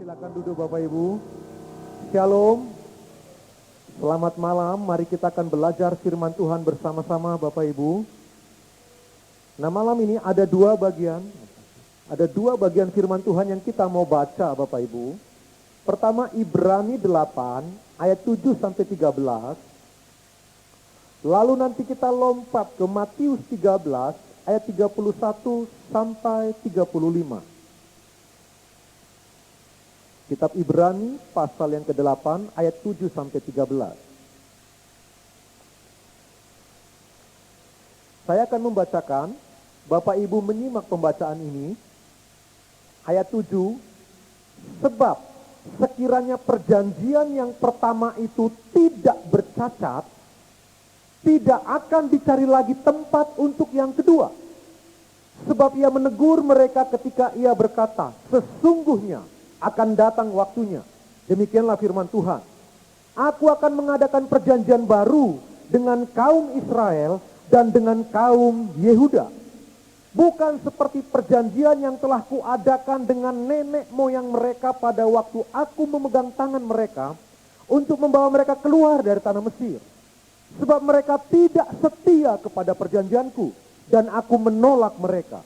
Silakan duduk Bapak Ibu. Shalom. Selamat malam. Mari kita akan belajar firman Tuhan bersama-sama Bapak Ibu. Nah, malam ini ada dua bagian. Ada dua bagian firman Tuhan yang kita mau baca Bapak Ibu. Pertama Ibrani 8 ayat 7 sampai 13. Lalu nanti kita lompat ke Matius 13 ayat 31 sampai 35. Kitab Ibrani pasal yang ke-8 ayat 7 sampai 13. Saya akan membacakan, Bapak Ibu menyimak pembacaan ini. Ayat 7, sebab sekiranya perjanjian yang pertama itu tidak bercacat, tidak akan dicari lagi tempat untuk yang kedua. Sebab ia menegur mereka ketika ia berkata, sesungguhnya akan datang waktunya. Demikianlah firman Tuhan. Aku akan mengadakan perjanjian baru dengan kaum Israel dan dengan kaum Yehuda. Bukan seperti perjanjian yang telah kuadakan dengan nenek moyang mereka pada waktu aku memegang tangan mereka untuk membawa mereka keluar dari tanah Mesir. Sebab mereka tidak setia kepada perjanjianku dan aku menolak mereka.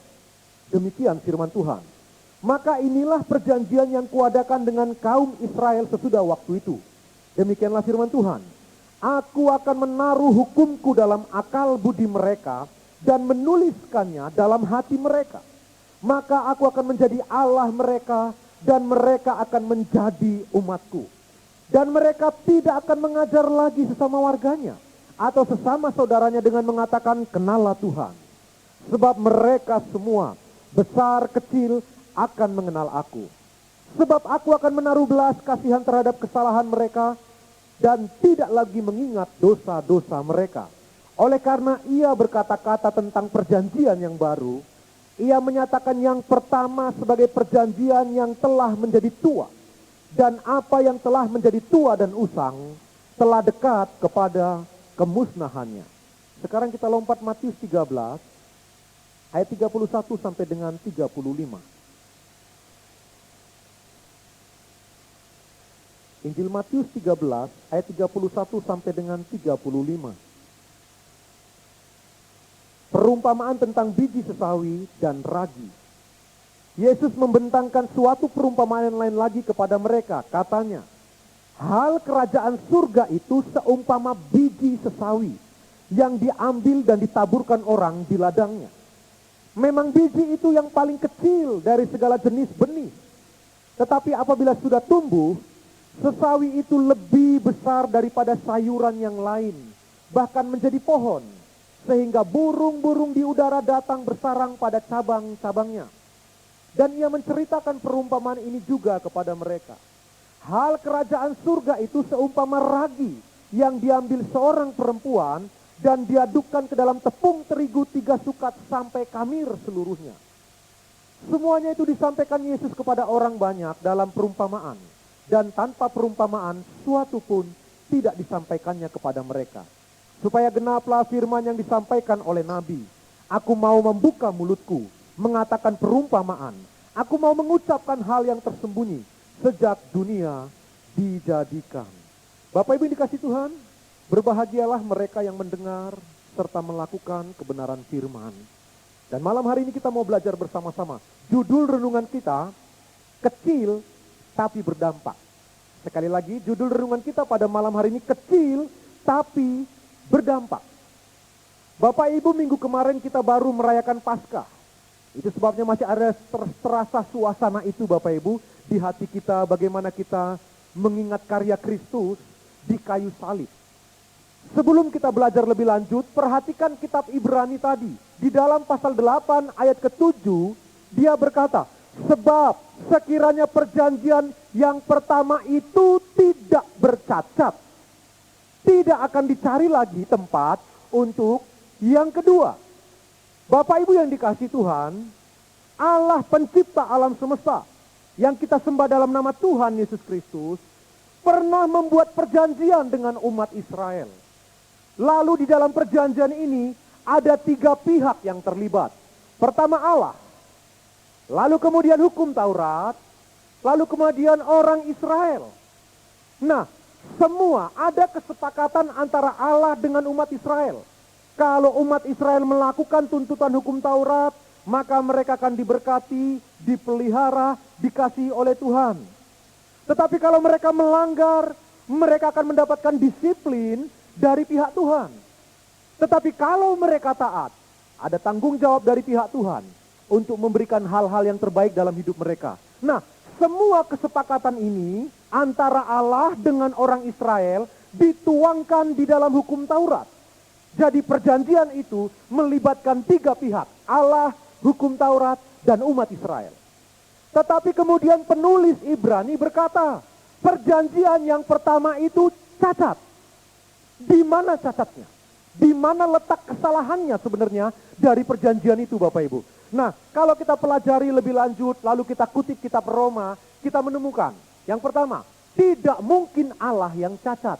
Demikian firman Tuhan. Maka inilah perjanjian yang kuadakan dengan kaum Israel sesudah waktu itu. Demikianlah firman Tuhan. Aku akan menaruh hukumku dalam akal budi mereka dan menuliskannya dalam hati mereka. Maka aku akan menjadi Allah mereka dan mereka akan menjadi umatku. Dan mereka tidak akan mengajar lagi sesama warganya atau sesama saudaranya dengan mengatakan kenallah Tuhan. Sebab mereka semua besar kecil akan mengenal aku. Sebab aku akan menaruh belas kasihan terhadap kesalahan mereka dan tidak lagi mengingat dosa-dosa mereka. Oleh karena ia berkata-kata tentang perjanjian yang baru, ia menyatakan yang pertama sebagai perjanjian yang telah menjadi tua. Dan apa yang telah menjadi tua dan usang telah dekat kepada kemusnahannya. Sekarang kita lompat Matius 13 ayat 31 sampai dengan 35. Injil Matius 13 ayat 31 sampai dengan 35. Perumpamaan tentang biji sesawi dan ragi. Yesus membentangkan suatu perumpamaan lain lagi kepada mereka. Katanya, hal kerajaan surga itu seumpama biji sesawi yang diambil dan ditaburkan orang di ladangnya. Memang biji itu yang paling kecil dari segala jenis benih. Tetapi apabila sudah tumbuh, sesawi itu lebih besar daripada sayuran yang lain, bahkan menjadi pohon, sehingga burung-burung di udara datang bersarang pada cabang-cabangnya. Dan ia menceritakan perumpamaan ini juga kepada mereka. Hal kerajaan surga itu seumpama ragi yang diambil seorang perempuan dan diadukkan ke dalam tepung terigu 3 sukat sampai kamir seluruhnya. Semuanya itu disampaikan Yesus kepada orang banyak dalam perumpamaan. Dan tanpa perumpamaan, suatu pun tidak disampaikannya kepada mereka. Supaya genaplah firman yang disampaikan oleh Nabi. Aku mau membuka mulutku, mengatakan perumpamaan. Aku mau mengucapkan hal yang tersembunyi sejak dunia dijadikan. Bapak Ibu yang dikasihi Tuhan, berbahagialah mereka yang mendengar serta melakukan kebenaran firman. Dan malam hari ini kita mau belajar bersama-sama. Judul renungan kita, kecil tapi berdampak. Sekali lagi, judul renungan kita pada malam hari ini kecil tapi berdampak. Bapak Ibu, minggu kemarin kita baru merayakan Paskah. Itu sebabnya masih ada terasa suasana itu Bapak Ibu di hati kita, bagaimana kita mengingat karya Kristus di kayu salib. Sebelum kita belajar lebih lanjut, perhatikan kitab Ibrani tadi. Di dalam pasal 8 ayat ke-7, dia berkata, sebab sekiranya perjanjian yang pertama itu tidak bercacat, tidak akan dicari lagi tempat untuk yang kedua. Bapak Ibu yang dikasihi Tuhan, Allah pencipta alam semesta yang kita sembah dalam nama Tuhan Yesus Kristus pernah membuat perjanjian dengan umat Israel. Lalu di dalam perjanjian ini ada 3 pihak yang terlibat. Pertama Allah. Lalu kemudian hukum Taurat, lalu kemudian orang Israel. Nah, semua ada kesepakatan antara Allah dengan umat Israel. Kalau umat Israel melakukan tuntutan hukum Taurat, maka mereka akan diberkati, dipelihara, dikasihi oleh Tuhan. Tetapi kalau mereka melanggar, mereka akan mendapatkan disiplin dari pihak Tuhan. Tetapi kalau mereka taat, ada tanggung jawab dari pihak Tuhan untuk memberikan hal-hal yang terbaik dalam hidup mereka. Nah, semua kesepakatan ini antara Allah dengan orang Israel dituangkan di dalam hukum Taurat. Jadi perjanjian itu melibatkan 3 pihak, Allah, hukum Taurat, dan umat Israel. Tetapi kemudian penulis Ibrani berkata, perjanjian yang pertama itu cacat. Di mana cacatnya? Di mana letak kesalahannya sebenarnya dari perjanjian itu, Bapak Ibu? Nah, kalau kita pelajari lebih lanjut, lalu kita kutip kitab Roma, kita menemukan. Yang pertama, tidak mungkin Allah yang cacat.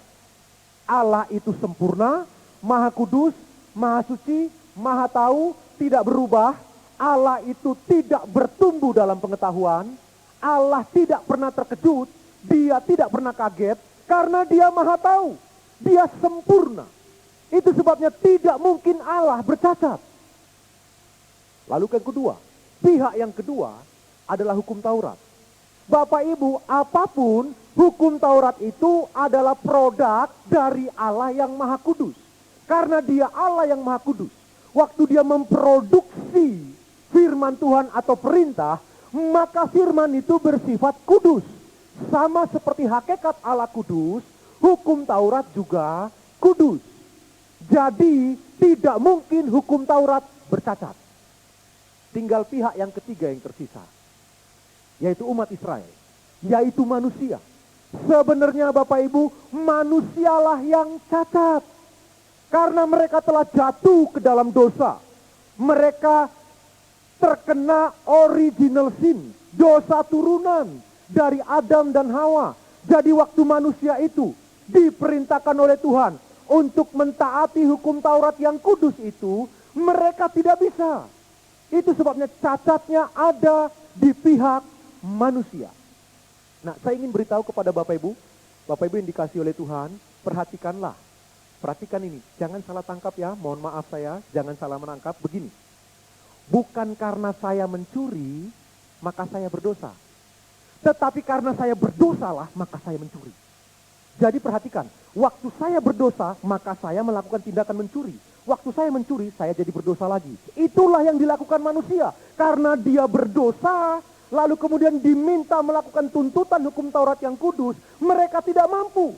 Allah itu sempurna, maha kudus, maha suci, maha tahu, tidak berubah. Allah itu tidak bertumbuh dalam pengetahuan. Allah tidak pernah terkejut, dia tidak pernah kaget, karena dia maha tahu. Dia sempurna. Itu sebabnya tidak mungkin Allah bercacat. Lalu yang kedua, pihak yang kedua adalah hukum Taurat. Bapak Ibu, apapun hukum Taurat itu adalah produk dari Allah yang maha kudus. Karena dia Allah yang maha kudus. Waktu dia memproduksi firman Tuhan atau perintah, maka firman itu bersifat kudus. Sama seperti hakikat Allah kudus, hukum Taurat juga kudus. Jadi tidak mungkin hukum Taurat bercacat. Tinggal pihak yang ketiga yang tersisa, yaitu umat Israel, yaitu manusia. Sebenarnya Bapak Ibu, manusialah yang cacat. Karena mereka telah jatuh ke dalam dosa. Mereka terkena original sin, dosa turunan dari Adam dan Hawa. Jadi waktu manusia itu diperintahkan oleh Tuhan untuk mentaati hukum Taurat yang kudus itu, mereka tidak bisa. Itu sebabnya cacatnya ada di pihak manusia. Nah, saya ingin beritahu kepada Bapak Ibu yang dikasihi oleh Tuhan, perhatikanlah. Perhatikan ini, jangan salah tangkap ya, mohon maaf saya, jangan salah menangkap. Begini, bukan karena saya mencuri, maka saya berdosa. Tetapi karena saya berdosalah, maka saya mencuri. Jadi perhatikan, waktu saya berdosa, maka saya melakukan tindakan mencuri. Waktu saya mencuri, saya jadi berdosa lagi. Itulah yang dilakukan manusia. Karena dia berdosa, lalu kemudian diminta melakukan tuntutan hukum Taurat yang kudus, mereka tidak mampu.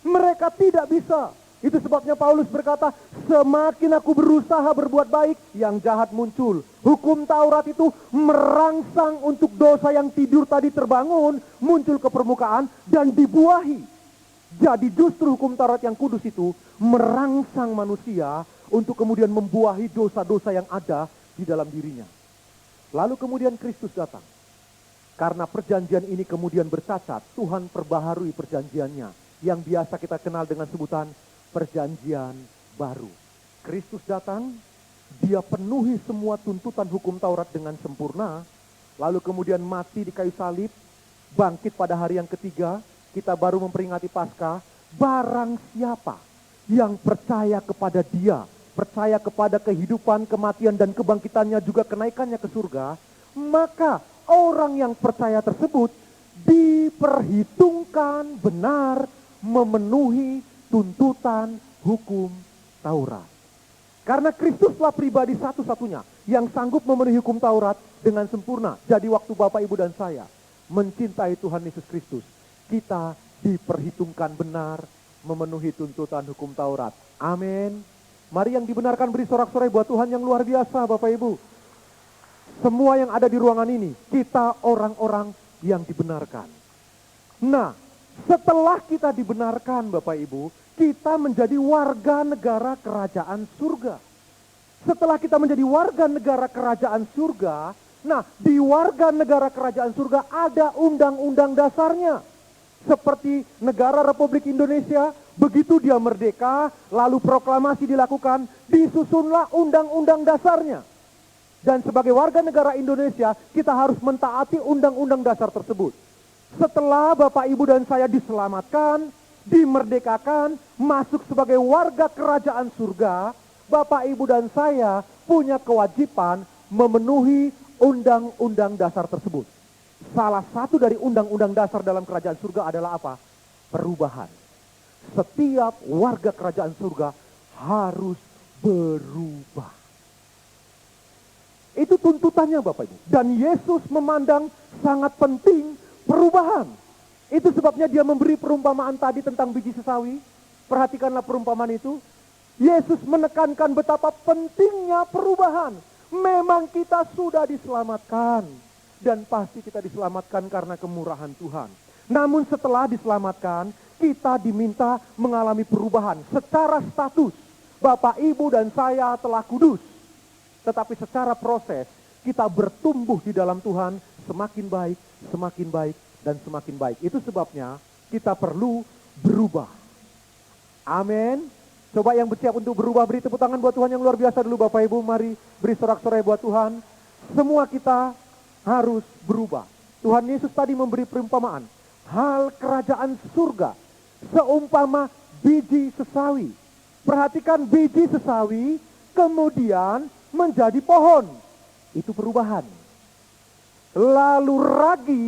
Mereka tidak bisa. Itu sebabnya Paulus berkata, semakin aku berusaha berbuat baik, yang jahat muncul. Hukum Taurat itu merangsang untuk dosa yang tidur tadi terbangun, muncul ke permukaan dan dibuahi. Jadi justru hukum Taurat yang kudus itu merangsang manusia untuk kemudian membuahi dosa-dosa yang ada di dalam dirinya. Lalu kemudian Kristus datang. Karena perjanjian ini kemudian bercacat, Tuhan perbaharui perjanjiannya. Yang biasa kita kenal dengan sebutan perjanjian baru. Kristus datang, dia penuhi semua tuntutan hukum Taurat dengan sempurna. Lalu kemudian mati di kayu salib, bangkit pada hari yang ketiga, kita baru memperingati Paskah. Barang siapa yang percaya kepada dia, percaya kepada kehidupan, kematian, dan kebangkitannya, juga kenaikannya ke surga, maka orang yang percaya tersebut diperhitungkan benar memenuhi tuntutan hukum Taurat. Karena Kristuslah pribadi satu-satunya yang sanggup memenuhi hukum Taurat dengan sempurna. Jadi waktu Bapak, Ibu, dan saya mencintai Tuhan Yesus Kristus, kita diperhitungkan benar memenuhi tuntutan hukum Taurat. Amin. Mari yang dibenarkan beri sorak-sorai buat Tuhan yang luar biasa, Bapak Ibu. Semua yang ada di ruangan ini, kita orang-orang yang dibenarkan. Nah, setelah kita dibenarkan, Bapak Ibu, kita menjadi warga negara kerajaan surga. Setelah kita menjadi warga negara kerajaan surga, nah, di warga negara kerajaan surga ada undang-undang dasarnya. Seperti negara Republik Indonesia, begitu dia merdeka, lalu proklamasi dilakukan, disusunlah undang-undang dasarnya. Dan sebagai warga negara Indonesia, kita harus mentaati undang-undang dasar tersebut. Setelah Bapak Ibu dan saya diselamatkan, dimerdekakan, masuk sebagai warga kerajaan surga, Bapak Ibu dan saya punya kewajiban memenuhi undang-undang dasar tersebut. Salah satu dari undang-undang dasar dalam kerajaan surga adalah apa? Perubahan. Setiap warga kerajaan surga harus berubah. Itu tuntutannya Bapak Ibu. Dan Yesus memandang sangat penting perubahan. Itu sebabnya dia memberi perumpamaan tadi tentang biji sesawi. Perhatikanlah perumpamaan itu. Yesus menekankan betapa pentingnya perubahan. Memang kita sudah diselamatkan. Dan pasti kita diselamatkan karena kemurahan Tuhan. Namun setelah diselamatkan, kita diminta mengalami perubahan. Secara status, Bapak, Ibu, dan saya telah kudus. Tetapi secara proses, kita bertumbuh di dalam Tuhan semakin baik, dan semakin baik. Itu sebabnya kita perlu berubah. Amin. Coba yang bersiap untuk berubah, beri tepuk tangan buat Tuhan yang luar biasa dulu Bapak Ibu. Mari beri sorak-sorai buat Tuhan. Semua kita harus berubah. Tuhan Yesus tadi memberi perumpamaan. Hal kerajaan surga seumpama biji sesawi. Perhatikan biji sesawi kemudian menjadi pohon. Itu perubahan. Lalu ragi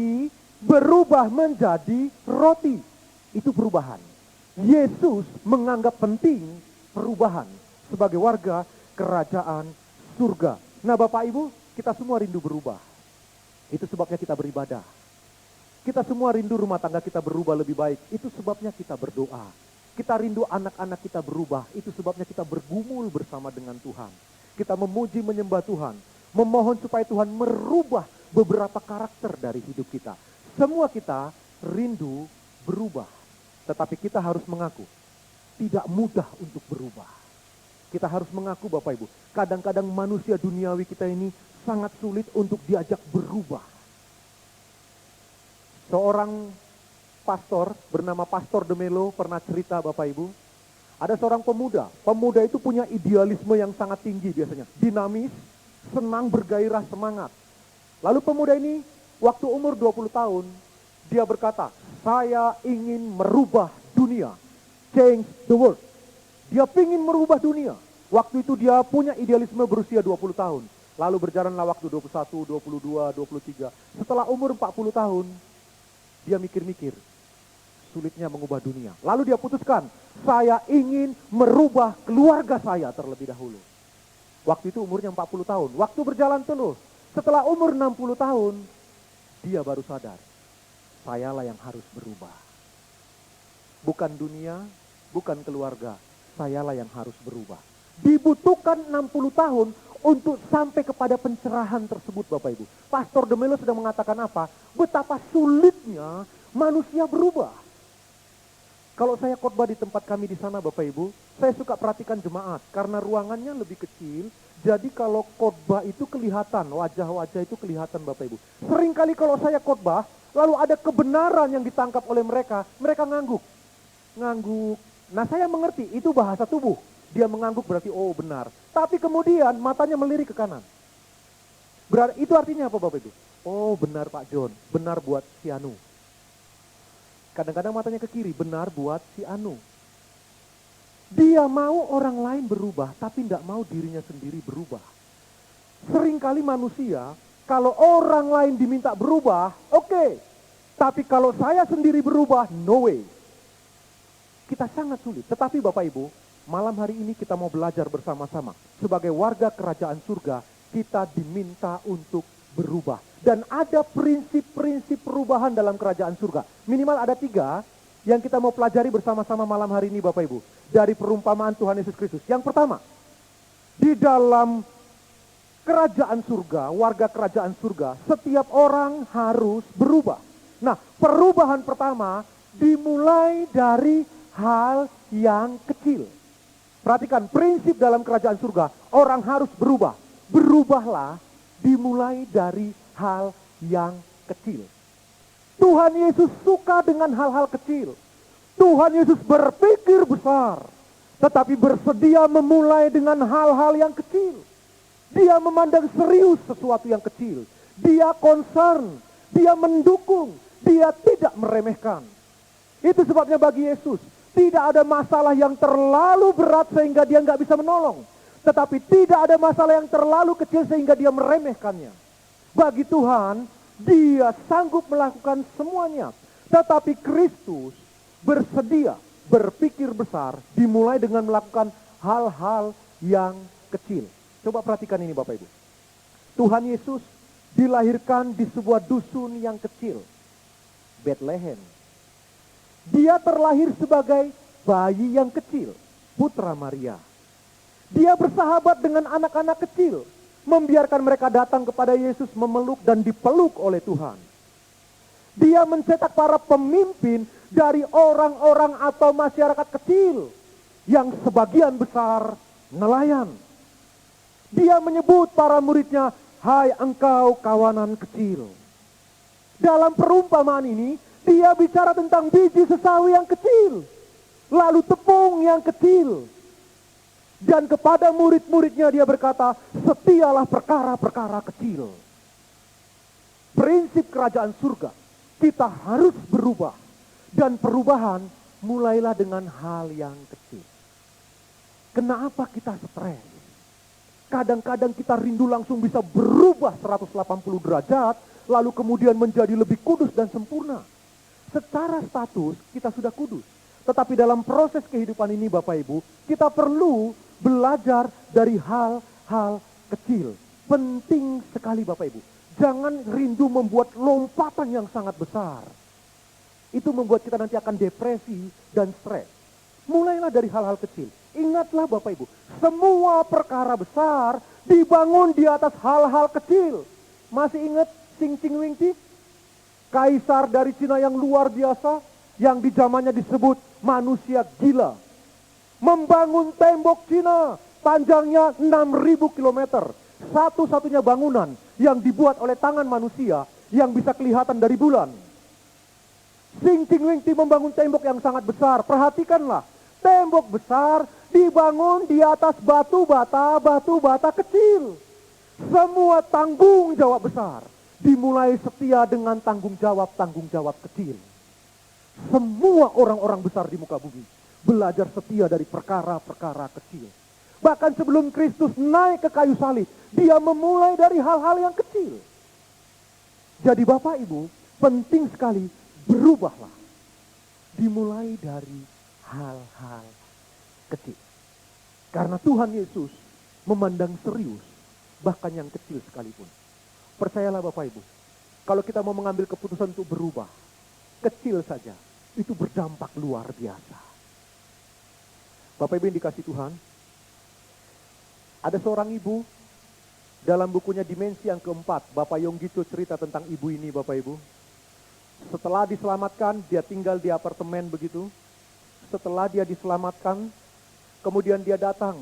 berubah menjadi roti. Itu perubahan. Yesus menganggap penting perubahan sebagai warga kerajaan surga. Nah Bapak Ibu, kita semua rindu berubah. Itu sebabnya kita beribadah. Kita semua rindu rumah tangga kita berubah lebih baik. Itu sebabnya kita berdoa. Kita rindu anak-anak kita berubah. Itu sebabnya kita bergumul bersama dengan Tuhan. Kita memuji menyembah Tuhan. Memohon supaya Tuhan merubah beberapa karakter dari hidup kita. Semua kita rindu berubah. Tetapi kita harus mengaku. Tidak mudah untuk berubah. Kita harus mengaku Bapak Ibu. Kadang-kadang manusia duniawi kita ini sangat sulit untuk diajak berubah. Seorang pastor bernama Pastor De Melo pernah cerita Bapak Ibu. Ada seorang pemuda. Pemuda itu punya idealisme yang sangat tinggi biasanya. Dinamis, senang, bergairah, semangat. Lalu pemuda ini waktu umur 20 tahun, dia berkata, saya ingin merubah dunia. Change the world. Dia ingin merubah dunia. Waktu itu dia punya idealisme berusia 20 tahun. Lalu berjalanlah waktu 21, 22, 23. Setelah umur 40 tahun, dia mikir-mikir. Sulitnya mengubah dunia. Lalu dia putuskan, saya ingin merubah keluarga saya terlebih dahulu. Waktu itu umurnya 40 tahun. Waktu berjalan terus. Setelah umur 60 tahun, dia baru sadar. Sayalah yang harus berubah. Bukan dunia, bukan keluarga. Sayalah yang harus berubah. Dibutuhkan 60 tahun untuk sampai kepada pencerahan tersebut Bapak Ibu. Pastor De Melo sedang mengatakan apa? Betapa sulitnya manusia berubah. Kalau saya khotbah di tempat kami di sana Bapak Ibu, saya suka perhatikan jemaat. Karena ruangannya lebih kecil, jadi kalau khotbah itu kelihatan, wajah-wajah itu kelihatan Bapak Ibu. Seringkali kalau saya khotbah, lalu ada kebenaran yang ditangkap oleh mereka, mereka ngangguk. Ngangguk. Nah saya mengerti, itu bahasa tubuh. Dia mengangguk berarti oh benar. Tapi kemudian matanya melirik ke kanan. Berarti itu artinya apa Bapak Ibu? Oh benar Pak John, benar buat si Anu. Kadang-kadang matanya ke kiri, benar buat si Anu. Dia mau orang lain berubah, tapi tidak mau dirinya sendiri berubah. Seringkali manusia, kalau orang lain diminta berubah, oke. Tapi kalau saya sendiri berubah, no way. Kita sangat sulit. Tetapi Bapak Ibu, malam hari ini kita mau belajar bersama-sama. Sebagai warga kerajaan surga, kita diminta untuk berubah. Dan ada prinsip-prinsip perubahan dalam kerajaan surga. Minimal ada 3 yang kita mau pelajari bersama-sama malam hari ini Bapak Ibu. Dari perumpamaan Tuhan Yesus Kristus. Yang pertama, di dalam kerajaan surga, warga kerajaan surga, setiap orang harus berubah. Nah, perubahan pertama dimulai dari hal yang kecil. Perhatikan, prinsip dalam kerajaan surga, orang harus berubah. Berubahlah dimulai dari hal yang kecil. Tuhan Yesus suka dengan hal-hal kecil. Tuhan Yesus berpikir besar, tetapi bersedia memulai dengan hal-hal yang kecil. Dia memandang serius sesuatu yang kecil. Dia concern, dia mendukung, dia tidak tidak meremehkan. Itu sebabnya bagi Yesus, tidak ada masalah yang terlalu berat sehingga dia nggak bisa menolong. Tetapi tidak ada masalah yang terlalu kecil sehingga dia meremehkannya. Bagi Tuhan, dia sanggup melakukan semuanya. Tetapi Kristus bersedia berpikir besar dimulai dengan melakukan hal-hal yang kecil. Coba perhatikan ini Bapak Ibu. Tuhan Yesus dilahirkan di sebuah dusun yang kecil, Bethlehem. Dia terlahir sebagai bayi yang kecil, putra Maria. Dia bersahabat dengan anak-anak kecil, membiarkan mereka datang kepada Yesus, memeluk dan dipeluk oleh Tuhan. Dia mencetak para pemimpin dari orang-orang atau masyarakat kecil yang sebagian besar nelayan. Dia menyebut para muridnya, hai engkau kawanan kecil. Dalam perumpamaan ini, dia bicara tentang biji sesawi yang kecil, lalu tepung yang kecil. Dan kepada murid-muridnya dia berkata, setialah perkara-perkara kecil. Prinsip kerajaan surga, kita harus berubah. Dan perubahan mulailah dengan hal yang kecil. Kenapa kita stres? Kadang-kadang kita rindu langsung bisa berubah 180 derajat, lalu kemudian menjadi lebih kudus dan sempurna. Secara status kita sudah kudus. Tetapi dalam proses kehidupan ini Bapak Ibu, kita perlu belajar dari hal-hal kecil. Penting sekali Bapak Ibu. Jangan rindu membuat lompatan yang sangat besar. Itu membuat kita nanti akan depresi dan stres. Mulailah dari hal-hal kecil. Ingatlah Bapak Ibu, semua perkara besar dibangun di atas hal-hal kecil. Masih ingat Xi Jinping? Kaisar dari Cina yang luar biasa, yang di zamannya disebut manusia gila. Membangun tembok Cina, panjangnya 6.000 kilometer. Satu-satunya bangunan yang dibuat oleh tangan manusia yang bisa kelihatan dari bulan. Xi Jinping membangun tembok yang sangat besar. Perhatikanlah, tembok besar dibangun di atas batu bata kecil. Semua tanggung jawab besar dimulai setia dengan tanggung jawab kecil. Semua orang-orang besar di muka bumi belajar setia dari perkara-perkara kecil. Bahkan sebelum Kristus naik ke kayu salib, dia memulai dari hal-hal yang kecil. Jadi Bapak Ibu, penting sekali berubahlah. Dimulai dari hal-hal kecil. Karena Tuhan Yesus memandang serius bahkan yang kecil sekalipun. Percayalah Bapak Ibu, kalau kita mau mengambil keputusan untuk berubah, kecil saja, itu berdampak luar biasa. Bapak Ibu yang dikasih Tuhan, ada seorang ibu, dalam bukunya Dimensi yang keempat, Bapak Yonggito cerita tentang ibu ini Bapak Ibu. Setelah diselamatkan, dia tinggal di apartemen begitu. Setelah dia diselamatkan, kemudian dia datang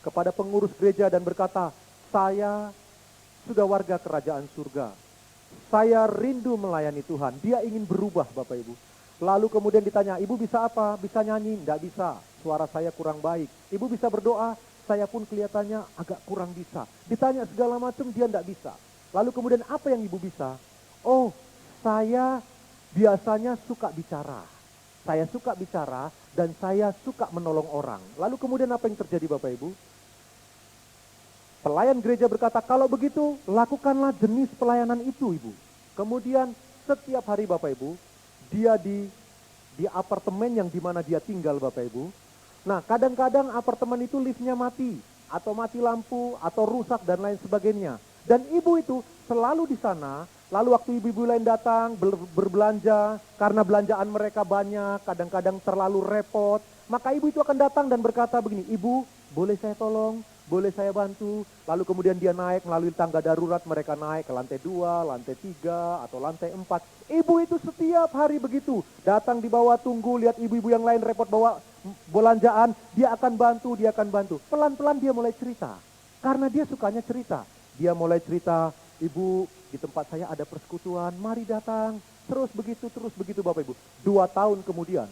kepada pengurus gereja dan berkata, saya sudah warga kerajaan surga. Saya rindu melayani Tuhan. Dia ingin berubah Bapak Ibu. Lalu kemudian ditanya, ibu bisa apa? Bisa nyanyi? Tidak bisa. Suara saya kurang baik. Ibu bisa berdoa? Saya pun kelihatannya agak kurang bisa. Ditanya segala macam, dia tidak bisa. Lalu kemudian apa yang ibu bisa? Oh, saya biasanya suka bicara. Saya suka bicara dan saya suka menolong orang. Lalu kemudian apa yang terjadi Bapak Ibu? Pelayan gereja berkata, kalau begitu lakukanlah jenis pelayanan itu Ibu. Kemudian setiap hari Bapak Ibu, dia di apartemen yang dimana dia tinggal Bapak Ibu. Nah kadang-kadang apartemen itu liftnya mati, atau mati lampu, atau rusak dan lain sebagainya. Dan ibu itu selalu di sana, lalu waktu ibu-ibu lain datang berbelanja, karena belanjaan mereka banyak, kadang-kadang terlalu repot. Maka ibu itu akan datang dan berkata begini, ibu boleh saya tolong? Boleh saya bantu? Lalu kemudian dia naik melalui tangga darurat, mereka naik ke lantai 2, lantai 3, atau lantai 4. Ibu itu setiap hari begitu. Datang di bawah, tunggu, lihat ibu-ibu yang lain repot bawa belanjaan, dia akan bantu. Pelan-pelan dia mulai cerita. Karena dia sukanya cerita. Dia mulai cerita, ibu di tempat saya ada persekutuan, mari datang. Terus begitu Bapak Ibu. 2 tahun kemudian,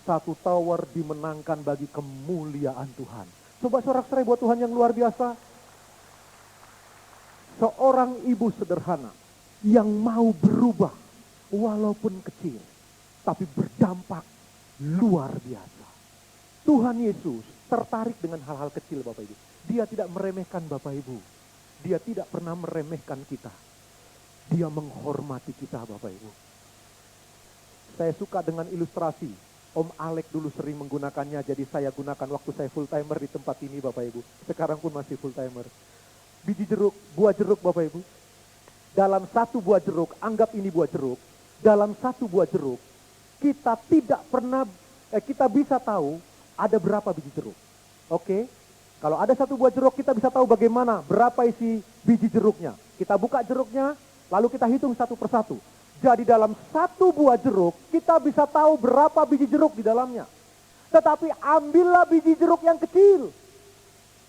1 tower dimenangkan bagi kemuliaan Tuhan. Coba sorak-sorai buat Tuhan yang luar biasa. Seorang ibu sederhana yang mau berubah walaupun kecil. tapi berdampak luar biasa. Tuhan Yesus tertarik dengan hal-hal kecil Bapak Ibu. Dia tidak meremehkan Bapak Ibu. Dia tidak pernah meremehkan kita. Dia menghormati kita Bapak Ibu. Saya suka dengan ilustrasi. Om Alek dulu sering menggunakannya, jadi saya gunakan waktu saya full timer di tempat ini Bapak Ibu. Sekarang pun masih full timer. Biji jeruk, buah jeruk Bapak Ibu. Dalam satu buah jeruk, anggap ini buah jeruk. Dalam satu buah jeruk, kita tidak pernah, kita bisa tahu ada berapa biji jeruk. Oke? Kalau ada satu buah jeruk, kita bisa tahu bagaimana, berapa isi biji jeruknya. Kita buka jeruknya, lalu kita hitung satu persatu. Jadi dalam satu buah jeruk, kita bisa tahu berapa biji jeruk di dalamnya. Tetapi ambillah biji jeruk yang kecil.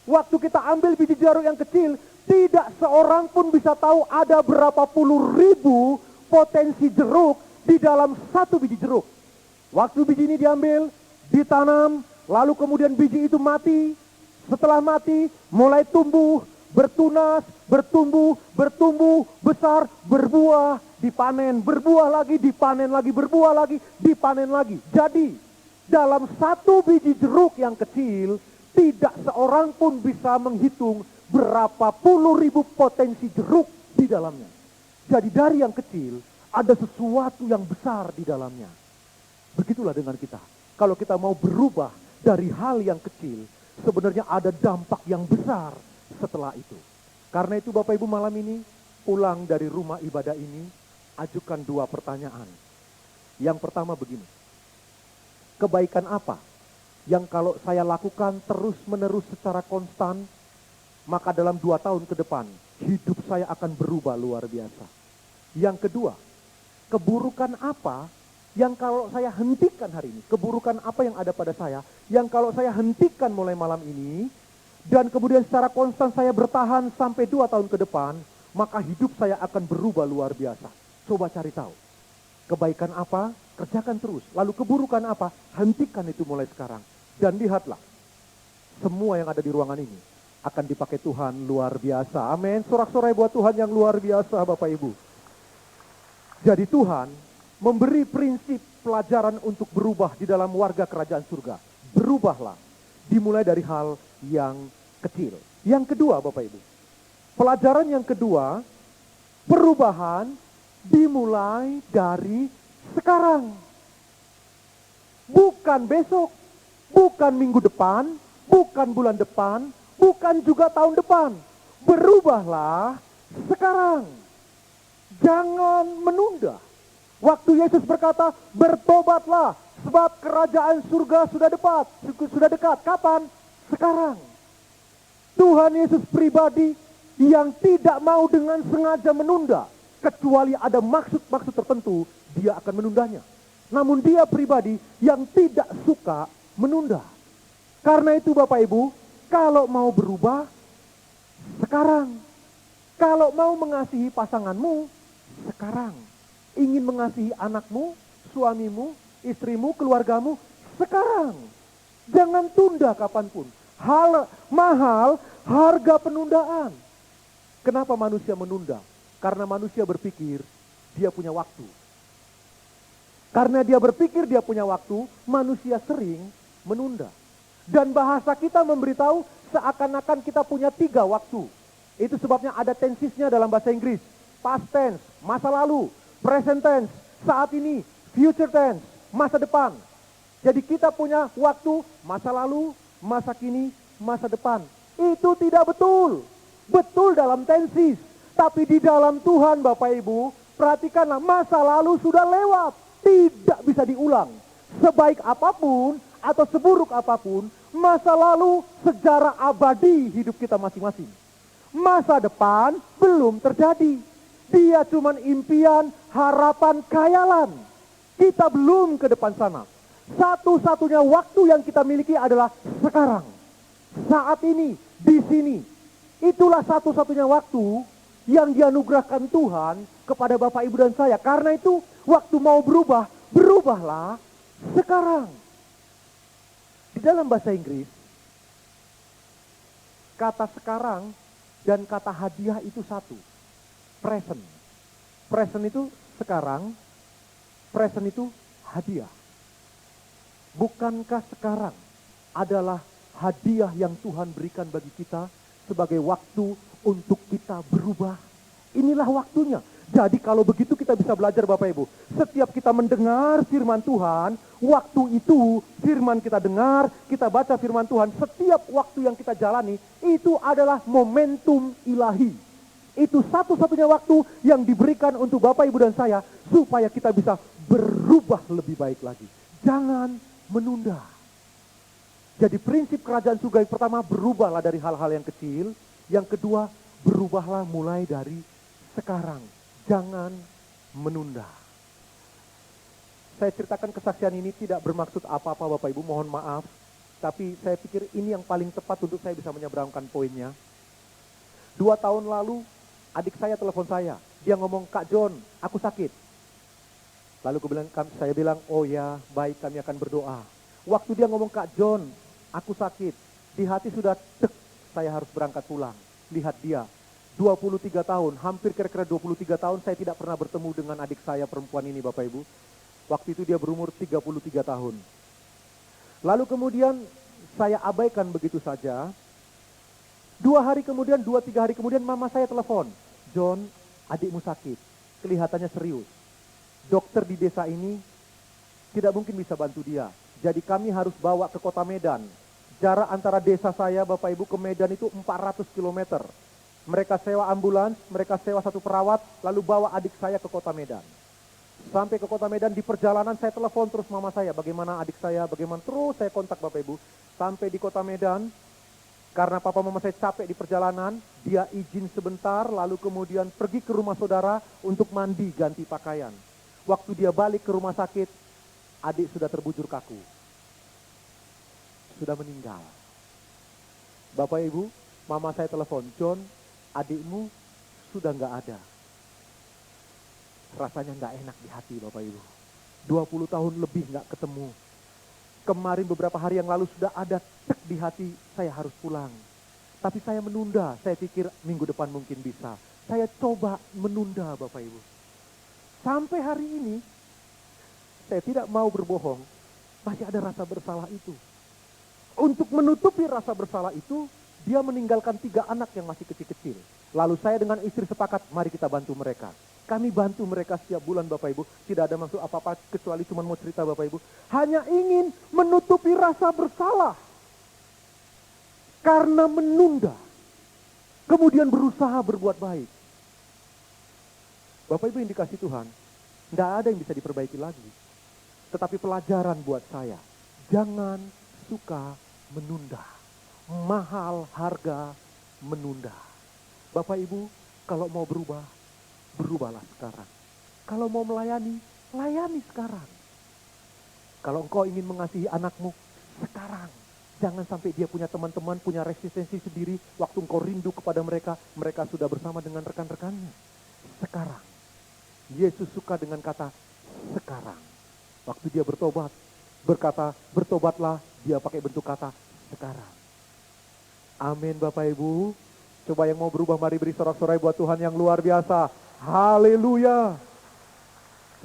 Waktu kita ambil biji jeruk yang kecil, tidak seorang pun bisa tahu ada berapa puluh ribu potensi jeruk di dalam satu biji jeruk. Waktu biji ini diambil, ditanam, lalu kemudian biji itu mati. Setelah mati, mulai tumbuh, bertunas, bertumbuh, besar, berbuah, dipanen, berbuah lagi, dipanen lagi, berbuah lagi, dipanen lagi. Jadi, dalam satu biji jeruk yang kecil, tidak seorang pun bisa menghitung berapa puluh ribu potensi jeruk di dalamnya. Jadi dari yang kecil, ada sesuatu yang besar di dalamnya. Begitulah dengan kita. Kalau kita mau berubah dari hal yang kecil, sebenarnya ada dampak yang besar setelah itu. Karena itu Bapak Ibu malam ini, pulang dari rumah ibadah ini, ajukan dua pertanyaan. Yang pertama begini, kebaikan apa yang kalau saya lakukan terus-menerus secara konstan, maka dalam 2 tahun ke depan, hidup saya akan berubah luar biasa. Yang kedua, keburukan apa yang kalau saya hentikan hari ini, keburukan apa yang ada pada saya, yang kalau saya hentikan mulai malam ini, dan kemudian secara konstan saya bertahan sampai 2 tahun ke depan, maka hidup saya akan berubah luar biasa. Coba cari tahu. Kebaikan apa, kerjakan terus. Lalu keburukan apa, hentikan itu mulai sekarang. Dan lihatlah, semua yang ada di ruangan ini akan dipakai Tuhan luar biasa. Amin. Sorak-sorai buat Tuhan yang luar biasa Bapak Ibu. Jadi Tuhan memberi prinsip pelajaran untuk berubah di dalam warga kerajaan surga. Berubahlah. Dimulai dari hal yang kecil. Yang kedua Bapak Ibu. Pelajaran yang kedua, perubahan dimulai dari sekarang. Bukan besok, bukan minggu depan, bukan bulan depan, bukan juga tahun depan. Berubahlah sekarang. Jangan menunda. Waktu Yesus berkata, bertobatlah sebab kerajaan surga sudah dekat. Kapan? Sekarang. Tuhan Yesus pribadi yang tidak mau dengan sengaja menunda. Kecuali ada maksud-maksud tertentu, dia akan menundanya. Namun dia pribadi yang tidak suka menunda. Karena itu Bapak Ibu, kalau mau berubah, sekarang. Kalau mau mengasihi pasanganmu, sekarang. Ingin mengasihi anakmu, suamimu, istrimu, keluargamu, sekarang. Jangan tunda kapanpun. Mahal harga penundaan. Kenapa manusia menunda? Karena manusia berpikir dia punya waktu. Karena dia berpikir dia punya waktu, manusia sering menunda. Dan bahasa kita memberitahu seakan-akan kita punya 3 waktu. Itu sebabnya ada tensisnya dalam bahasa Inggris. Past tense, masa lalu. Present tense, saat ini. Future tense, masa depan. Jadi kita punya waktu, masa lalu, masa kini, masa depan. Itu tidak betul. Betul dalam tensis. Tapi di dalam Tuhan Bapak Ibu, perhatikanlah masa lalu sudah lewat. Tidak bisa diulang. Sebaik apapun atau seburuk apapun, masa lalu sejarah abadi hidup kita masing-masing. Masa depan belum terjadi. Dia cuma impian, harapan, khayalan. Kita belum ke depan sana. Satu-satunya waktu yang kita miliki adalah sekarang. Saat ini, di sini. Itulah satu-satunya waktu yang dianugerahkan Tuhan kepada Bapak Ibu dan saya. Karena itu, waktu mau berubah, berubahlah sekarang. Di dalam bahasa Inggris, kata sekarang dan kata hadiah itu satu. Present. Present itu sekarang, present itu hadiah. Bukankah sekarang adalah hadiah yang Tuhan berikan bagi kita sebagai waktu untuk kita berubah? Inilah waktunya. Jadi kalau begitu kita bisa belajar Bapak Ibu. Setiap kita mendengar firman Tuhan, waktu itu firman kita dengar, kita baca firman Tuhan, setiap waktu yang kita jalani, itu adalah momentum ilahi. Itu satu-satunya waktu yang diberikan untuk Bapak Ibu dan saya, supaya kita bisa berubah lebih baik lagi. Jangan menunda. Jadi prinsip kerajaan surga yang pertama, berubahlah dari hal-hal yang kecil. Yang kedua, berubahlah mulai dari sekarang. Jangan menunda. Saya ceritakan kesaksian ini tidak bermaksud apa-apa Bapak Ibu, mohon maaf. Tapi saya pikir ini yang paling tepat untuk saya bisa menyeberangkan poinnya. 2 tahun lalu, adik saya telepon saya. Dia ngomong, Kak John, aku sakit. Lalu saya bilang, oh ya, baik, kami akan berdoa. Waktu dia ngomong, Kak John, aku sakit. Di hati sudah, saya harus berangkat pulang. Lihat dia. 23 tahun, hampir kira-kira 23 tahun saya tidak pernah bertemu dengan adik saya perempuan ini Bapak Ibu. Waktu itu dia berumur 33 tahun. Lalu kemudian saya abaikan begitu saja. 2 hari kemudian, 2-3 hari kemudian mama saya telepon. John, adikmu sakit, kelihatannya serius. Dokter di desa ini tidak mungkin bisa bantu dia. Jadi kami harus bawa ke kota Medan. Jarak antara desa saya Bapak Ibu ke Medan itu 400 km. Mereka sewa ambulans, mereka sewa satu perawat, lalu bawa adik saya ke kota Medan. Sampai ke kota Medan, di perjalanan saya telepon terus mama saya, bagaimana adik saya, bagaimana, terus saya kontak Bapak Ibu. Sampai di kota Medan, karena papa mama saya capek di perjalanan, dia izin sebentar, lalu kemudian pergi ke rumah saudara untuk mandi, ganti pakaian. Waktu dia balik ke rumah sakit, adik sudah terbujur kaku. Sudah meninggal. Bapak Ibu, mama saya telepon, John, adikmu sudah nggak ada. Rasanya nggak enak di hati Bapak Ibu. 20 tahun lebih nggak ketemu. Kemarin beberapa hari yang lalu sudah ada tek di hati, saya harus pulang. Tapi saya menunda, saya pikir minggu depan mungkin bisa. Saya coba menunda Bapak Ibu. Sampai hari ini, saya tidak mau berbohong, masih ada rasa bersalah itu. Untuk menutupi rasa bersalah itu, dia meninggalkan 3 anak yang masih kecil-kecil. Lalu saya dengan istri sepakat, mari kita bantu mereka. Kami bantu mereka setiap bulan Bapak Ibu. Tidak ada maksud apa-apa kecuali cuma mau cerita Bapak Ibu. Hanya ingin menutupi rasa bersalah. Karena menunda. Kemudian berusaha berbuat baik. Bapak Ibu yang dikasih Tuhan, tidak ada yang bisa diperbaiki lagi. Tetapi pelajaran buat saya, jangan suka menunda. Mahal harga menunda. Bapak Ibu, kalau mau berubah, berubahlah sekarang. Kalau mau melayani, layani sekarang. Kalau engkau ingin mengasihi anakmu, sekarang. Jangan sampai dia punya teman-teman, punya resistensi sendiri. Waktu engkau rindu kepada mereka, mereka sudah bersama dengan rekan-rekannya. Sekarang. Yesus suka dengan kata sekarang. Waktu dia bertobat, berkata bertobatlah, dia pakai bentuk kata sekarang. Amin Bapak Ibu. Coba yang mau berubah mari beri sorak-sorai buat Tuhan yang luar biasa. Haleluya.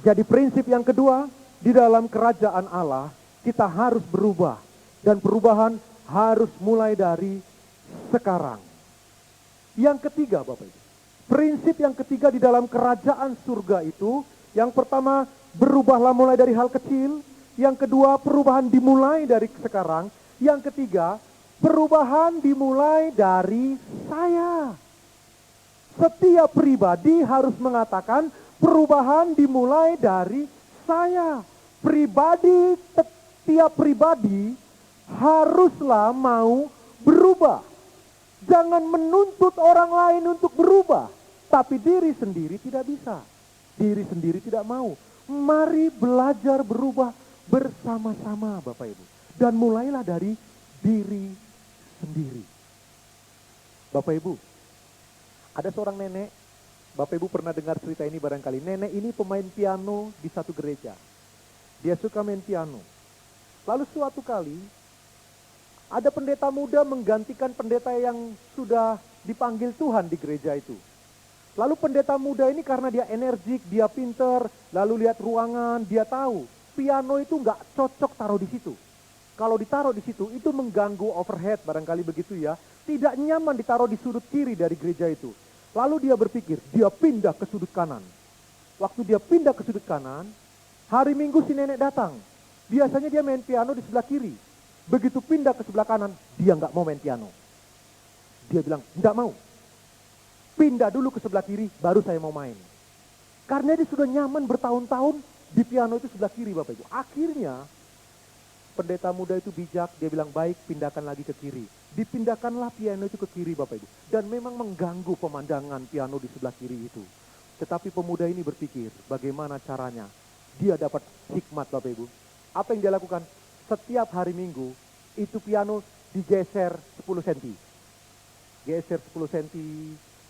Jadi prinsip yang kedua, di dalam kerajaan Allah kita harus berubah. Dan perubahan harus mulai dari sekarang. Yang ketiga Bapak Ibu. Prinsip yang ketiga di dalam kerajaan surga itu, yang pertama berubahlah mulai dari hal kecil. Yang kedua perubahan dimulai dari sekarang. Yang ketiga perubahan dimulai dari saya. Setiap pribadi harus mengatakan perubahan dimulai dari saya. Setiap pribadi haruslah mau berubah. Jangan menuntut orang lain untuk berubah. Tapi diri sendiri tidak bisa. Diri sendiri tidak mau. Mari belajar berubah bersama-sama Bapak Ibu. Dan mulailah dari diri sendiri. Bapak Ibu, ada seorang nenek, Bapak Ibu pernah dengar cerita ini barangkali. Nenek ini pemain piano di satu gereja. Dia suka main piano. Lalu suatu kali, ada pendeta muda menggantikan pendeta yang sudah dipanggil Tuhan di gereja itu. Lalu pendeta muda ini karena dia energik, dia pinter, lalu lihat ruangan, dia tahu piano itu nggak cocok taruh di situ. Kalau ditaruh di situ, itu mengganggu overhead, barangkali begitu ya. Tidak nyaman ditaruh di sudut kiri dari gereja itu. Lalu dia berpikir, dia pindah ke sudut kanan. Waktu dia pindah ke sudut kanan, hari Minggu si nenek datang. Biasanya dia main piano di sebelah kiri. Begitu pindah ke sebelah kanan, dia nggak mau main piano. Dia bilang, nggak mau. Pindah dulu ke sebelah kiri, baru saya mau main. Karena dia sudah nyaman bertahun-tahun di piano itu sebelah kiri, Bapak Ibu. Akhirnya, pendeta muda itu bijak, dia bilang, baik, pindahkan lagi ke kiri. Dipindahkanlah piano itu ke kiri, Bapak Ibu. Dan memang mengganggu pemandangan piano di sebelah kiri itu. Tetapi pemuda ini berpikir, bagaimana caranya? Dia dapat hikmat, Bapak Ibu. Apa yang dia lakukan? Setiap hari Minggu, itu piano digeser 10 cm. Geser 10 cm,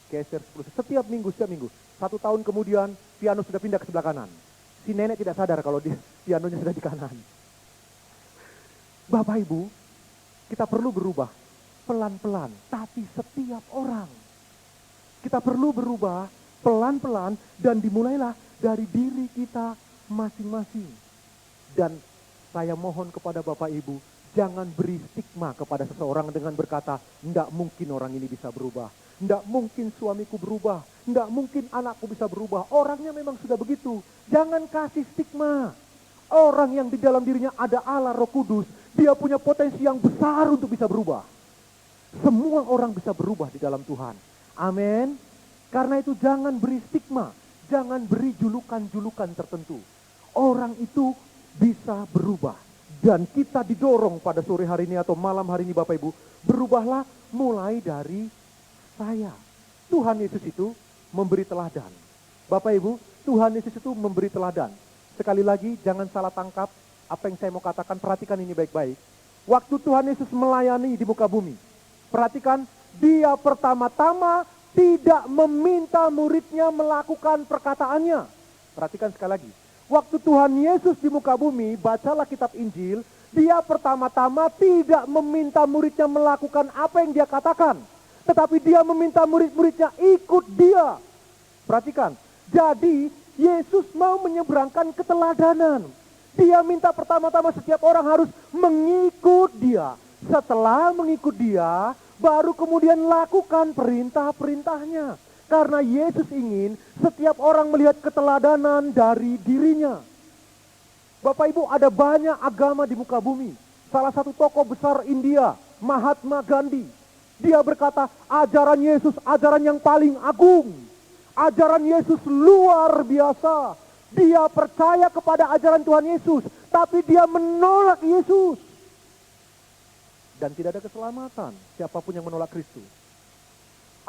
geser 10 cm. Setiap minggu. 1 tahun kemudian, piano sudah pindah ke sebelah kanan. Si nenek tidak sadar kalau pianonya sudah di kanan. Bapak Ibu, kita perlu berubah pelan-pelan, tapi setiap orang. Kita perlu berubah pelan-pelan dan dimulailah dari diri kita masing-masing. Dan saya mohon kepada Bapak Ibu, jangan beri stigma kepada seseorang dengan berkata, enggak mungkin orang ini bisa berubah. Enggak mungkin suamiku berubah. Enggak mungkin anakku bisa berubah. Orangnya memang sudah begitu. Jangan kasih stigma. Orang yang di dalam dirinya ada Allah Roh Kudus, dia punya potensi yang besar untuk bisa berubah. Semua orang bisa berubah di dalam Tuhan. Amin. Karena itu jangan beri stigma. Jangan beri julukan-julukan tertentu. Orang itu bisa berubah. Dan kita didorong pada sore hari ini atau malam hari ini Bapak Ibu, berubahlah mulai dari saya. Tuhan Yesus itu memberi teladan. Bapak Ibu, Tuhan Yesus itu memberi teladan. Sekali lagi jangan salah tangkap apa yang saya mau katakan, perhatikan ini baik-baik. Waktu Tuhan Yesus melayani di muka bumi, perhatikan, dia pertama-tama tidak meminta muridnya melakukan perkataannya. Perhatikan sekali lagi. Waktu Tuhan Yesus di muka bumi, bacalah kitab Injil, dia pertama-tama tidak meminta muridnya melakukan apa yang dia katakan. Tetapi dia meminta murid-muridnya ikut dia. Perhatikan, jadi Yesus mau menyeberangkan keteladanan. Dia minta pertama-tama setiap orang harus mengikut dia. Setelah mengikut dia, baru kemudian lakukan perintah-perintahnya. Karena Yesus ingin setiap orang melihat keteladanan dari dirinya. Bapak Ibu, ada banyak agama di muka bumi. Salah satu tokoh besar India, Mahatma Gandhi. Dia berkata, ajaran Yesus ajaran yang paling agung. Ajaran Yesus luar biasa. Dia percaya kepada ajaran Tuhan Yesus, tapi dia menolak Yesus. Dan tidak ada keselamatan siapapun yang menolak Kristus.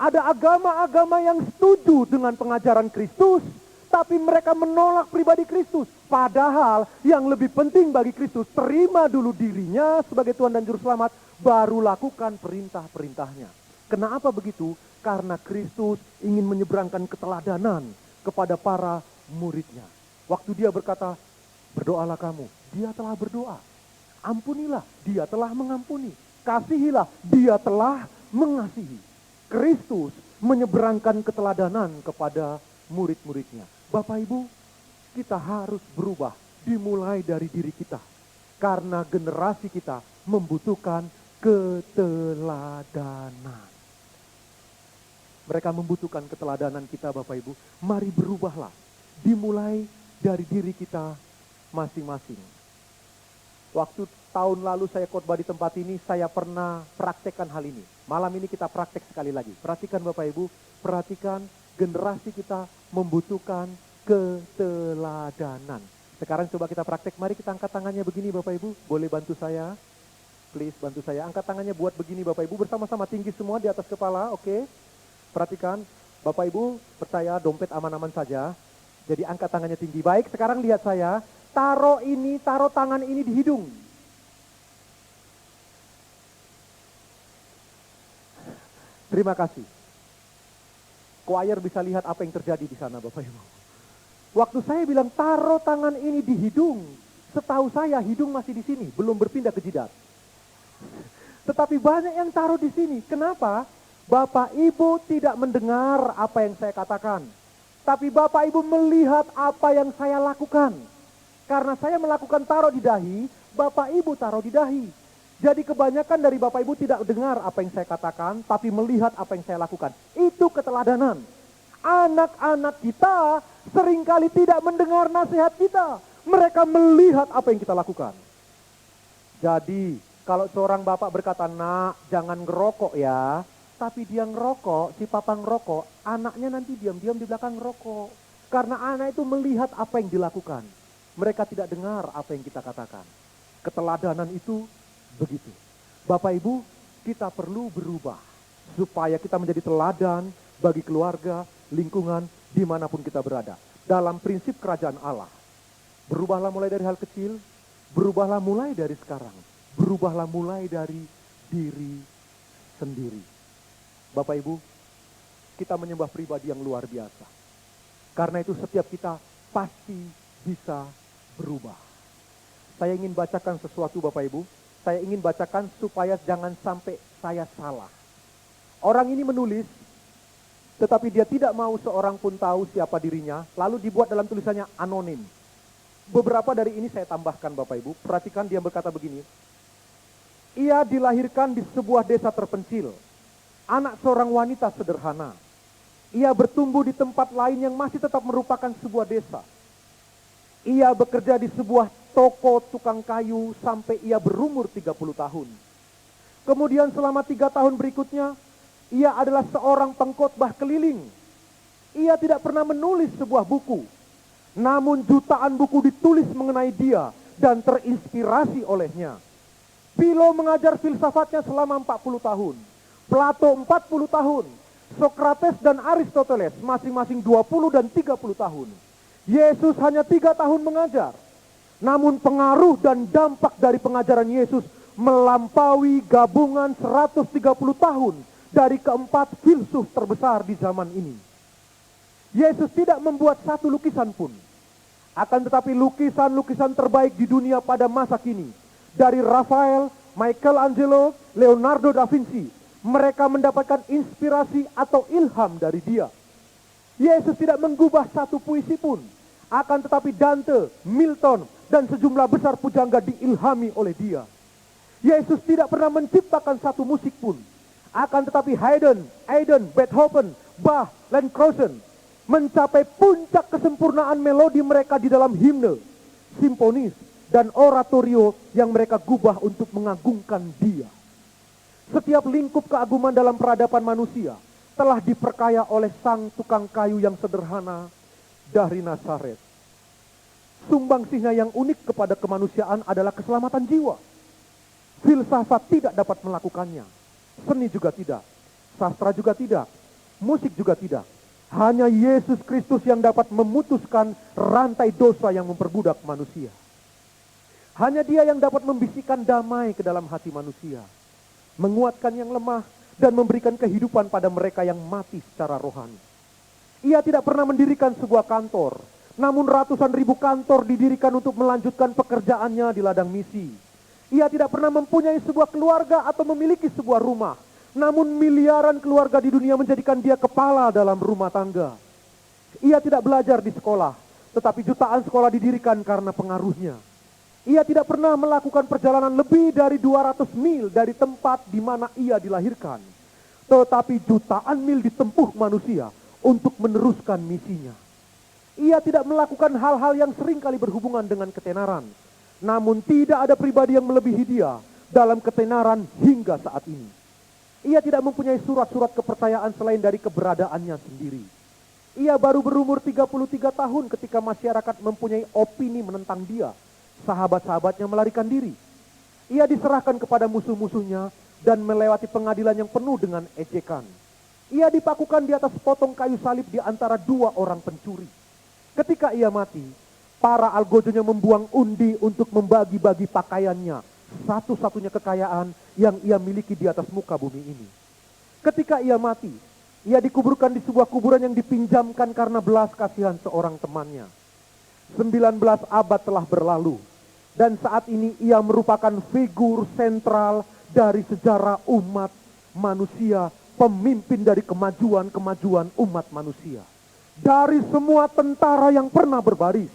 Ada agama-agama yang setuju dengan pengajaran Kristus, tapi mereka menolak pribadi Kristus. Padahal yang lebih penting bagi Kristus, terima dulu dirinya sebagai Tuhan dan Juru Selamat, baru lakukan perintah-perintahnya. Kenapa begitu? Karena Kristus ingin menyeberangkan keteladanan kepada para muridnya. Waktu dia berkata, berdoalah kamu, dia telah berdoa. Ampunilah, dia telah mengampuni. Kasihilah, dia telah mengasihi. Kristus menyeberangkan keteladanan kepada murid-muridnya. Bapak Ibu, kita harus berubah dimulai dari diri kita. Karena generasi kita membutuhkan keteladanan. Mereka membutuhkan keteladanan kita Bapak Ibu. Mari berubahlah. Dimulai dari diri kita masing-masing. Waktu tahun lalu saya khotbah di tempat ini, saya pernah praktekkan hal ini. Malam ini kita praktek sekali lagi. Perhatikan Bapak Ibu, perhatikan generasi kita membutuhkan keteladanan. Sekarang coba kita praktek, mari kita angkat tangannya begini Bapak Ibu. Boleh bantu saya? Please bantu saya, angkat tangannya buat begini Bapak Ibu. Bersama-sama tinggi semua di atas kepala, oke? Perhatikan, Bapak Ibu percaya dompet aman-aman saja. Jadi angkat tangannya tinggi. Baik, sekarang lihat saya. Taruh tangan ini di hidung. Terima kasih. Choir bisa lihat apa yang terjadi di sana Bapak Ibu. Waktu saya bilang taruh tangan ini di hidung, setahu saya hidung masih di sini, belum berpindah ke jidat. Tetapi banyak yang taruh di sini. Kenapa? Bapak Ibu tidak mendengar apa yang saya katakan. Tapi Bapak Ibu melihat apa yang saya lakukan. Karena saya melakukan taruh di dahi, Bapak Ibu taruh di dahi. Jadi kebanyakan dari Bapak Ibu tidak dengar apa yang saya katakan, tapi melihat apa yang saya lakukan. Itu keteladanan. Anak-anak kita seringkali tidak mendengar nasihat kita. Mereka melihat apa yang kita lakukan. Jadi kalau seorang bapak berkata, nak jangan ngerokok ya. Tapi dia ngerokok, si papa ngerokok, anaknya nanti diam-diam di belakang ngerokok. Karena anak itu melihat apa yang dilakukan. Mereka tidak dengar apa yang kita katakan. Keteladanan itu begitu. Bapak Ibu, kita perlu berubah. Supaya kita menjadi teladan bagi keluarga, lingkungan, dimanapun kita berada. Dalam prinsip kerajaan Allah. Berubahlah mulai dari hal kecil, berubahlah mulai dari sekarang. Berubahlah mulai dari diri sendiri. Bapak Ibu, kita menyembah pribadi yang luar biasa. Karena itu setiap kita pasti bisa berubah. Saya ingin bacakan sesuatu Bapak Ibu. Saya ingin bacakan supaya jangan sampai saya salah. Orang ini menulis, tetapi dia tidak mau seorang pun tahu siapa dirinya. Lalu dibuat dalam tulisannya anonim. Beberapa dari ini saya tambahkan Bapak Ibu. Perhatikan dia berkata begini. Ia dilahirkan di sebuah desa terpencil. Anak seorang wanita sederhana. Ia bertumbuh di tempat lain yang masih tetap merupakan sebuah desa. Ia bekerja di sebuah toko tukang kayu sampai ia berumur 30 tahun. Kemudian selama 3 tahun berikutnya, ia adalah seorang pengkhotbah keliling. Ia tidak pernah menulis sebuah buku. Namun jutaan buku ditulis mengenai dia dan terinspirasi olehnya. Philo mengajar filsafatnya selama 40 tahun. Plato 40 tahun, Sokrates dan Aristoteles masing-masing 20 dan 30 tahun. Yesus hanya 3 tahun mengajar. Namun pengaruh dan dampak dari pengajaran Yesus melampaui gabungan 130 tahun dari keempat filsuf terbesar di zaman ini. Yesus tidak membuat satu lukisan pun. Akan tetapi lukisan-lukisan terbaik di dunia pada masa kini. Dari Raphael, Michelangelo, Leonardo da Vinci. Mereka mendapatkan inspirasi atau ilham dari dia. Yesus tidak menggubah satu puisi pun. Akan tetapi Dante, Milton, dan sejumlah besar pujangga diilhami oleh dia. Yesus tidak pernah menciptakan satu musik pun. Akan tetapi Haydn, Beethoven, Bach, dan Krausen mencapai puncak kesempurnaan melodi mereka di dalam himne, simfonis, dan oratorio yang mereka gubah untuk mengagungkan dia. Setiap lingkup keagungan dalam peradaban manusia telah diperkaya oleh sang tukang kayu yang sederhana dari Nazaret. Sumbangsihnya yang unik kepada kemanusiaan adalah keselamatan jiwa. Filsafat tidak dapat melakukannya. Seni juga tidak. Sastra juga tidak. Musik juga tidak. Hanya Yesus Kristus yang dapat memutuskan rantai dosa yang memperbudak manusia. Hanya Dia yang dapat membisikkan damai ke dalam hati manusia. Menguatkan yang lemah dan memberikan kehidupan pada mereka yang mati secara rohani. Ia tidak pernah mendirikan sebuah kantor, namun ratusan ribu kantor didirikan untuk melanjutkan pekerjaannya di ladang misi. Ia tidak pernah mempunyai sebuah keluarga atau memiliki sebuah rumah, namun miliaran keluarga di dunia menjadikan dia kepala dalam rumah tangga. Ia tidak belajar di sekolah, tetapi jutaan sekolah didirikan karena pengaruhnya. Ia tidak pernah melakukan perjalanan lebih dari 200 mil dari tempat di mana ia dilahirkan. Tetapi jutaan mil ditempuh manusia untuk meneruskan misinya. Ia tidak melakukan hal-hal yang seringkali berhubungan dengan ketenaran. Namun tidak ada pribadi yang melebihi dia dalam ketenaran hingga saat ini. Ia tidak mempunyai surat-surat kepercayaan selain dari keberadaannya sendiri. Ia baru berumur 33 tahun ketika masyarakat mempunyai opini menentang dia. Sahabat-sahabatnya melarikan diri. Ia diserahkan kepada musuh-musuhnya dan melewati pengadilan yang penuh dengan ejekan. Ia dipakukan di atas potong kayu salib di antara 2 orang pencuri. Ketika ia mati, para algojonya membuang undi untuk membagi-bagi pakaiannya, satu-satunya kekayaan yang ia miliki di atas muka bumi ini. Ketika ia mati, ia dikuburkan di sebuah kuburan yang dipinjamkan karena belas kasihan seorang temannya. 19 abad telah berlalu. Dan saat ini ia merupakan figur sentral dari sejarah umat manusia, pemimpin dari kemajuan-kemajuan umat manusia. Dari semua tentara yang pernah berbaris,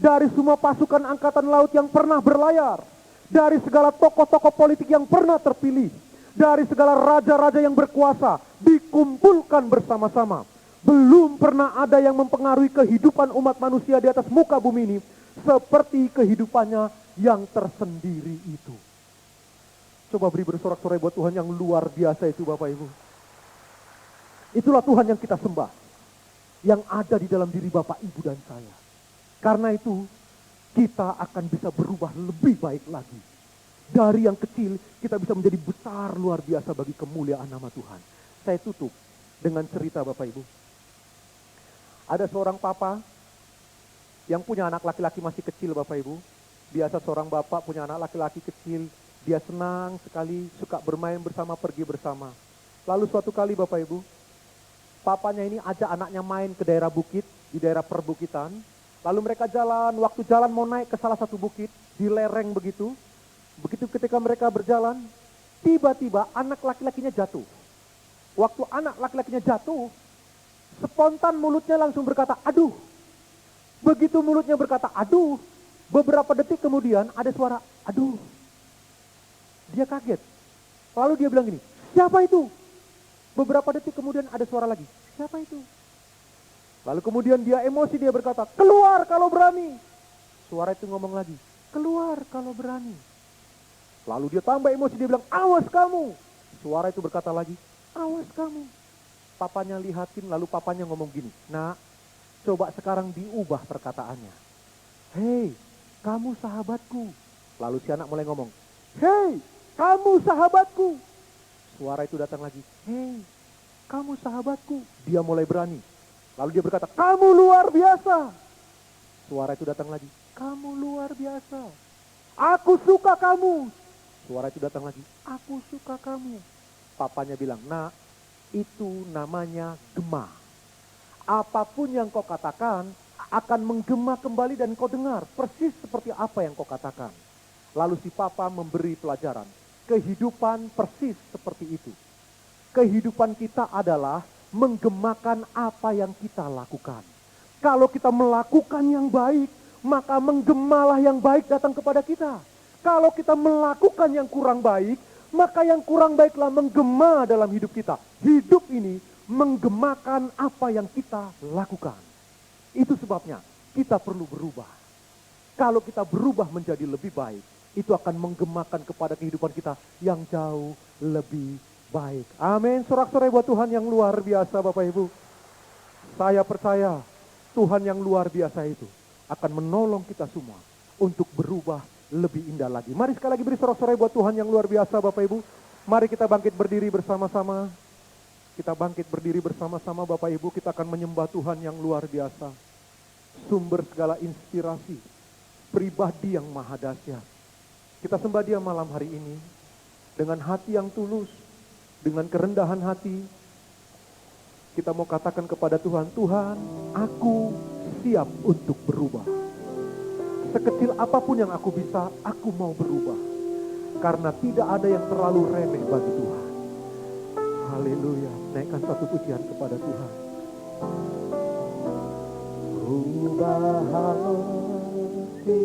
dari semua pasukan angkatan laut yang pernah berlayar, dari segala tokoh-tokoh politik yang pernah terpilih, dari segala raja-raja yang berkuasa, dikumpulkan bersama-sama. Belum pernah ada yang mempengaruhi kehidupan umat manusia di atas muka bumi ini seperti kehidupannya yang tersendiri itu. Coba beri bersorak-sorai buat Tuhan yang luar biasa itu, Bapak Ibu. Itulah Tuhan yang kita sembah, yang ada di dalam diri Bapak, Ibu, dan saya. Karena itu, kita akan bisa berubah lebih baik lagi. Dari yang kecil, kita bisa menjadi besar luar biasa bagi kemuliaan nama Tuhan. Saya tutup dengan cerita, Bapak Ibu. Ada seorang papa yang punya anak laki-laki masih kecil, Bapak Ibu. Biasa seorang bapak punya anak laki-laki kecil, dia senang sekali, suka bermain bersama, pergi bersama. Lalu suatu kali, Bapak Ibu, papanya ini ajak anaknya main ke daerah bukit, di daerah perbukitan. Lalu mereka jalan, waktu jalan mau naik ke salah satu bukit, di lereng begitu. Begitu ketika mereka berjalan, tiba-tiba anak laki-lakinya jatuh. Waktu anak laki-lakinya jatuh, spontan mulutnya langsung berkata, aduh. Begitu mulutnya berkata, aduh, beberapa detik kemudian ada suara, aduh. Dia kaget. Lalu dia bilang gini, siapa itu? Beberapa detik kemudian ada suara lagi, siapa itu? Lalu kemudian dia emosi, dia berkata, keluar kalau berani. Suara itu ngomong lagi, keluar kalau berani. Lalu dia tambah emosi, dia bilang, awas kamu. Suara itu berkata lagi, awas kamu. Papanya lihatin, lalu papanya ngomong gini, nak, coba sekarang diubah perkataannya. Hei, kamu sahabatku. Lalu si anak mulai ngomong, hei, kamu sahabatku. Suara itu datang lagi, hei, kamu sahabatku. Dia mulai berani. Lalu dia berkata, kamu luar biasa. Suara itu datang lagi, kamu luar biasa. Aku suka kamu. Suara itu datang lagi, aku suka kamu. Papanya bilang, nak, itu namanya gema. Apapun yang kau katakan akan menggema kembali dan kau dengar persis seperti apa yang kau katakan. Lalu si papa memberi pelajaran. Kehidupan persis seperti itu. Kehidupan kita adalah menggemakan apa yang kita lakukan. Kalau kita melakukan yang baik, maka menggemalah yang baik datang kepada kita. Kalau kita melakukan yang kurang baik, maka yang kurang baiklah menggema dalam hidup kita. Hidup ini menggemakan apa yang kita lakukan. Itu sebabnya kita perlu berubah. Kalau kita berubah menjadi lebih baik, itu akan menggemakan kepada kehidupan kita yang jauh lebih baik. Amin. Sorak-sorai buat Tuhan yang luar biasa, Bapak Ibu. Saya percaya Tuhan yang luar biasa itu akan menolong kita semua untuk berubah lebih indah lagi. Mari sekali lagi beri sorak-sorai buat Tuhan yang luar biasa, Bapak Ibu. Mari kita bangkit berdiri bersama-sama. Kita bangkit berdiri bersama-sama, Bapak Ibu. Kita akan menyembah Tuhan yang luar biasa. Sumber segala inspirasi, pribadi yang maha dahsyat. Kita sembah Dia malam hari ini dengan hati yang tulus, dengan kerendahan hati. Kita mau katakan kepada Tuhan, Tuhan, aku siap untuk berubah. Sekecil apapun yang aku bisa, aku mau berubah. Karena tidak ada yang terlalu remeh bagi Tuhan. Haleluya. Naikkan satu pujian kepada Tuhan. Ubah hati